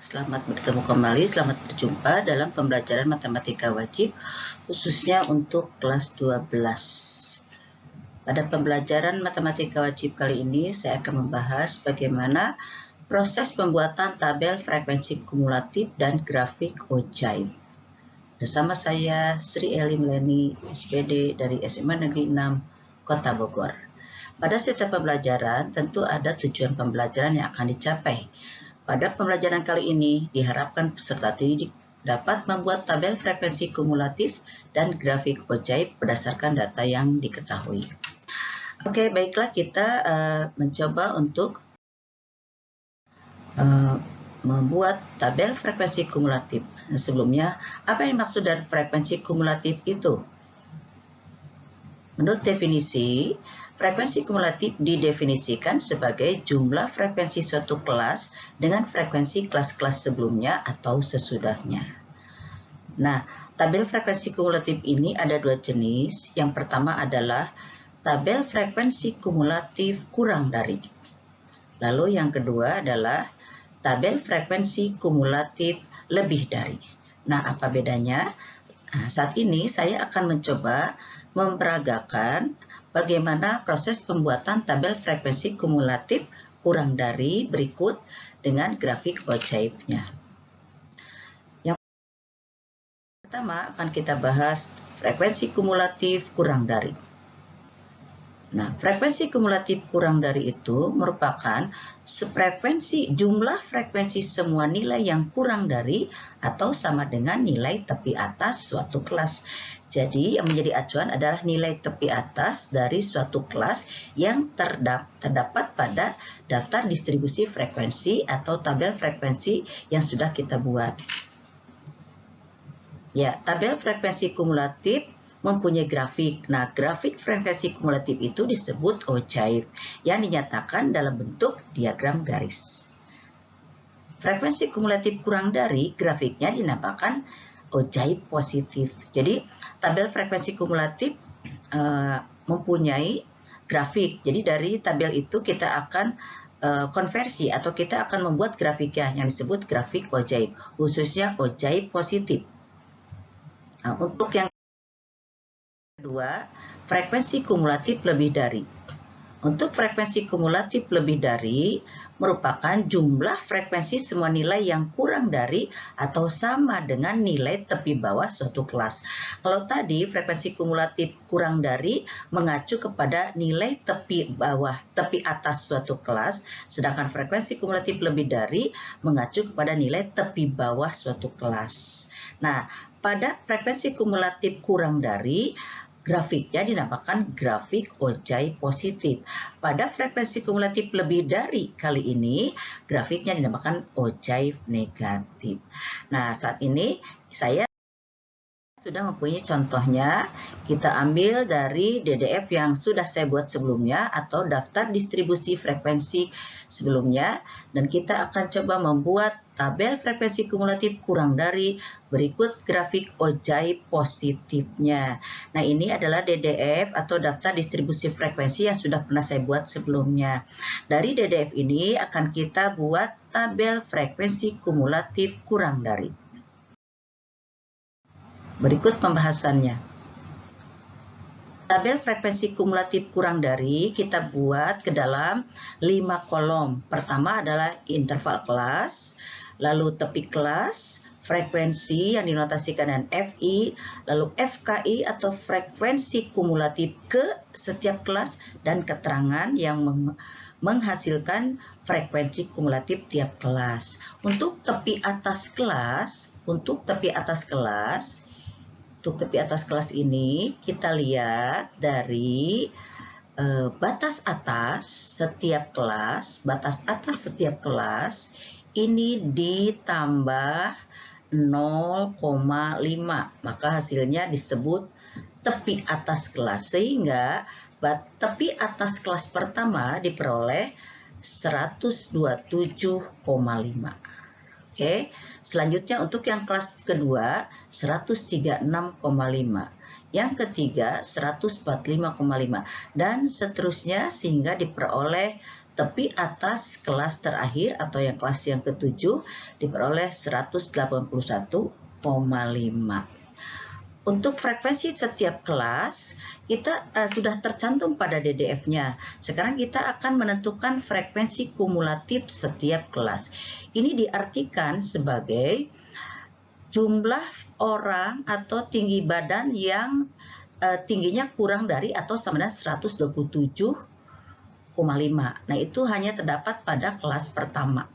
Selamat bertemu kembali, selamat berjumpa dalam pembelajaran matematika wajib khususnya untuk kelas 12. Pada pembelajaran matematika wajib kali ini saya akan membahas bagaimana proses pembuatan tabel frekuensi kumulatif dan grafik ajaib. Bersama saya Sri Eli Meleni, SPD dari SMA Negeri 6, Kota Bogor. Pada setiap pembelajaran tentu ada tujuan pembelajaran yang akan dicapai. Pada pembelajaran kali ini diharapkan peserta didik dapat membuat tabel frekuensi kumulatif dan grafik ajaib berdasarkan data yang diketahui. Oke, baiklah kita mencoba untuk membuat tabel frekuensi kumulatif. Nah, sebelumnya, apa yang dimaksud dari frekuensi kumulatif itu? Menurut definisi, frekuensi kumulatif didefinisikan sebagai jumlah frekuensi suatu kelas dengan frekuensi kelas-kelas sebelumnya atau sesudahnya. Nah, tabel frekuensi kumulatif ini ada dua jenis. Yang pertama adalah tabel frekuensi kumulatif kurang dari. Lalu yang kedua adalah tabel frekuensi kumulatif lebih dari. Nah, apa bedanya? Nah, saat ini saya akan mencoba memperagakan bagaimana proses pembuatan tabel frekuensi kumulatif kurang dari berikut dengan grafik ajaibnya. Yang pertama akan kita bahas frekuensi kumulatif kurang dari. Nah, frekuensi kumulatif kurang dari itu merupakan jumlah frekuensi semua nilai yang kurang dari atau sama dengan nilai tepi atas suatu kelas. Jadi, yang menjadi acuan adalah nilai tepi atas dari suatu kelas yang terdapat pada daftar distribusi frekuensi atau tabel frekuensi yang sudah kita buat. Ya, tabel frekuensi kumulatif mempunyai grafik. Nah, grafik frekuensi kumulatif itu disebut ajaib yang dinyatakan dalam bentuk diagram garis. Frekuensi kumulatif kurang dari grafiknya dinamakan ajaib positif. Jadi, tabel frekuensi kumulatif mempunyai grafik. Jadi, dari tabel itu kita akan konversi atau kita akan membuat grafiknya yang disebut grafik ajaib, khususnya ajaib positif. Nah, untuk yang kedua, frekuensi kumulatif lebih dari. Untuk frekuensi kumulatif lebih dari merupakan jumlah frekuensi semua nilai yang kurang dari atau sama dengan nilai tepi bawah suatu kelas. Kalau tadi frekuensi kumulatif kurang dari mengacu kepada nilai tepi atas suatu kelas, sedangkan frekuensi kumulatif lebih dari mengacu kepada nilai tepi bawah suatu kelas. Nah, pada frekuensi kumulatif kurang dari, grafiknya dinamakan grafik ajaib positif. Pada frekuensi kumulatif lebih dari kali ini, grafiknya dinamakan ajaib negatif. Nah, saat ini saya sudah mempunyai contohnya. Kita ambil dari DDF yang sudah saya buat sebelumnya atau daftar distribusi frekuensi sebelumnya, dan kita akan coba membuat tabel frekuensi kumulatif kurang dari berikut grafik ajaib positifnya. Nah, ini adalah DDF atau daftar distribusi frekuensi yang sudah pernah saya buat sebelumnya. Dari DDF ini akan kita buat tabel frekuensi kumulatif kurang dari. Berikut pembahasannya. Tabel frekuensi kumulatif kurang dari kita buat ke dalam 5 kolom. Pertama adalah interval kelas, lalu tepi kelas, frekuensi yang dinotasikan dengan FI, lalu FKI atau frekuensi kumulatif ke setiap kelas, dan keterangan yang menghasilkan frekuensi kumulatif tiap kelas. Untuk tepi atas kelas, ini kita lihat dari batas atas setiap kelas ini ditambah 0,5, maka hasilnya disebut tepi atas kelas, sehingga tepi atas kelas pertama diperoleh 127,5. Oke, selanjutnya untuk yang kelas kedua 136,5, yang ketiga 145,5, dan seterusnya sehingga diperoleh tepi atas kelas terakhir atau yang kelas yang ke-7 diperoleh 181,5. Untuk frekuensi setiap kelas, kita sudah tercantum pada DDF-nya. Sekarang kita akan menentukan frekuensi kumulatif setiap kelas. Ini diartikan sebagai jumlah orang atau tinggi badan yang tingginya kurang dari atau sama dengan 127,5. Nah, itu hanya terdapat pada kelas pertama.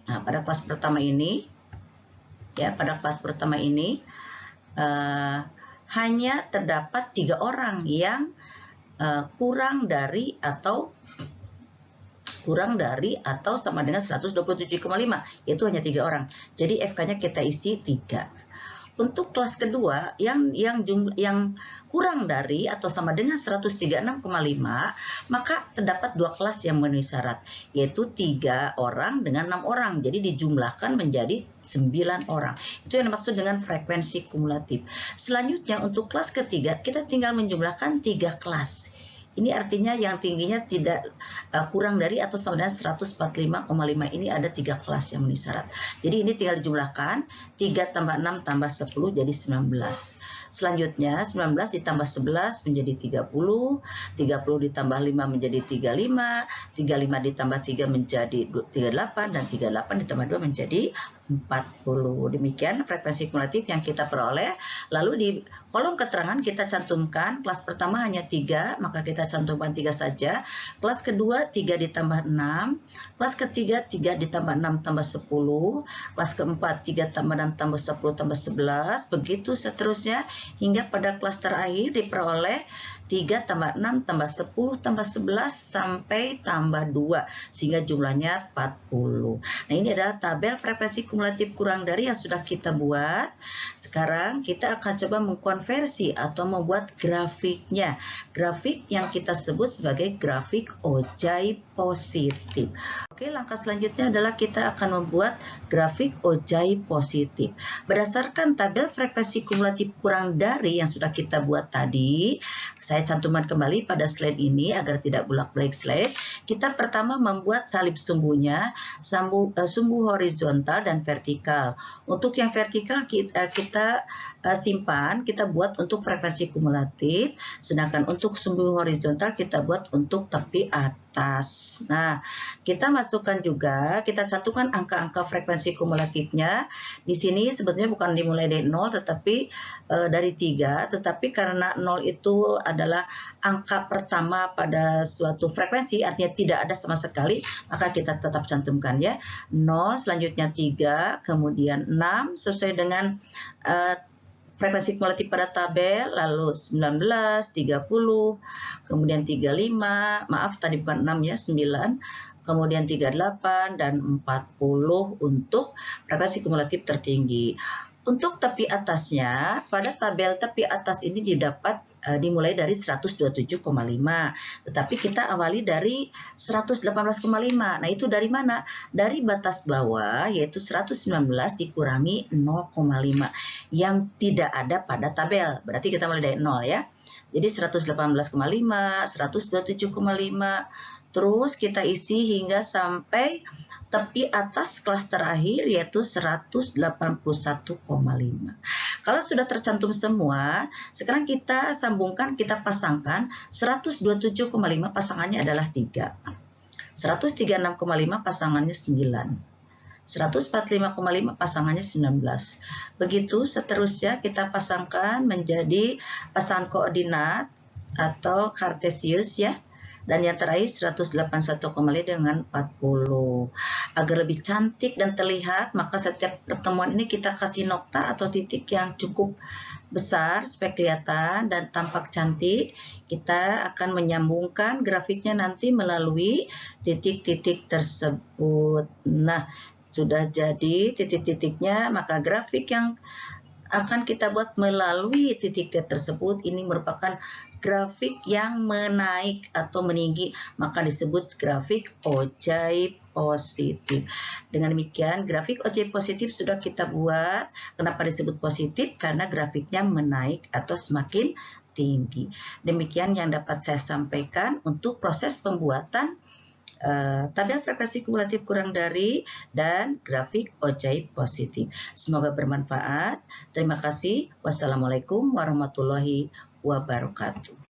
Nah, pada kelas pertama ini, hanya terdapat 3 orang yang kurang dari atau sama dengan 127,5, yaitu hanya 3 orang. Jadi FK-nya kita isi 3. Untuk kelas kedua yang kurang dari atau sama dengan 136,5, maka terdapat 2 kelas yang memenuhi syarat, yaitu 3 orang dengan 6 orang. Jadi dijumlahkan menjadi 9 orang. Itu yang dimaksud dengan frekuensi kumulatif. Selanjutnya untuk kelas ketiga, kita tinggal menjumlahkan 3 kelas. Ini artinya yang tingginya tidak kurang dari atau sama dengan 145,5. Ini ada 3 kelas yang memenuhi syarat. Jadi ini tinggal dijumlahkan 3 tambah 6 tambah 10 jadi 19. Selanjutnya 19 ditambah 11 menjadi 30, 30 ditambah 5 menjadi 35, 35 ditambah 3 menjadi 38, dan 38 ditambah 2 menjadi 40. Demikian frekuensi kumulatif yang kita peroleh. Lalu di kolom keterangan kita cantumkan kelas pertama hanya 3, maka kita cantumkan 3 saja. Kelas kedua 3 ditambah 6, kelas ketiga 3 ditambah 6 tambah 10, kelas keempat 3 tambah 6 tambah 10 tambah 11, begitu seterusnya hingga pada kelas terakhir diperoleh 3 tambah 6 tambah 10 tambah 11 sampai tambah 2 sehingga jumlahnya 40. Nah, ini adalah tabel frekuensi kumulatif kurang dari yang sudah kita buat. Sekarang kita akan coba mengkonversi atau membuat grafiknya. Grafik yang kita sebut sebagai grafik Ojai positif. Oke, langkah selanjutnya adalah kita akan membuat grafik Ojai positif. Berdasarkan tabel frekuensi kumulatif kurang dari yang sudah kita buat tadi, saya cantumkan kembali pada slide ini agar tidak bolak-balik slide. Kita pertama membuat salib sumbunya, sumbu horizontal dan vertikal. Untuk yang vertikal kita simpan, kita buat untuk frekuensi kumulatif, sedangkan untuk sumbu horizontal kita buat untuk tepi atas. Nah, kita masukkan juga, kita cantumkan angka-angka frekuensi kumulatifnya. Di sini sebetulnya bukan dimulai dari 0, tetapi dari 3, tetapi karena 0 itu adalah angka pertama pada suatu frekuensi, artinya tidak ada sama sekali, maka kita tetap cantumkan ya. 0, selanjutnya 3, kemudian 6, sesuai dengan frekuensi kumulatif pada tabel, lalu 19, 30, kemudian 35, maaf tadi bukan 6 ya, 9, kemudian 38, dan 40 untuk frekuensi kumulatif tertinggi. Untuk tepi atasnya, pada tabel tepi atas ini didapat dimulai dari 127,5, tetapi kita awali dari 118,5. Nah, itu dari mana? Dari batas bawah, yaitu 119 dikurangi 0,5 yang tidak ada pada tabel. Berarti kita mulai dari 0 ya. Jadi 118,5, 127,5, terus kita isi hingga sampai tepi atas kelas terakhir yaitu 181,5. Kalau sudah tercantum semua, sekarang kita sambungkan, kita pasangkan 127,5 pasangannya adalah 3. 136,5 pasangannya 9. 145,5 pasangannya 19. Begitu seterusnya kita pasangkan menjadi pasangan koordinat atau kartesius ya. Dan yang terakhir 181,5 dengan 40. Agar lebih cantik dan terlihat, maka setiap pertemuan ini kita kasih nokta atau titik yang cukup besar supaya kelihatan dan tampak cantik. Kita akan menyambungkan grafiknya nanti melalui titik-titik tersebut. Nah, sudah jadi titik-titiknya, maka grafik yang akan kita buat melalui titik-titik tersebut ini merupakan grafik yang menaik atau meninggi, maka disebut grafik Ojai positif. Dengan demikian, grafik Ojai positif sudah kita buat. Kenapa disebut positif? Karena grafiknya menaik atau semakin tinggi. Demikian yang dapat saya sampaikan untuk proses pembuatan tabel frekuensi kumulatif kurang dari, dan grafik OJAI positif. Semoga bermanfaat. Terima kasih. Wassalamualaikum warahmatullahi wabarakatuh.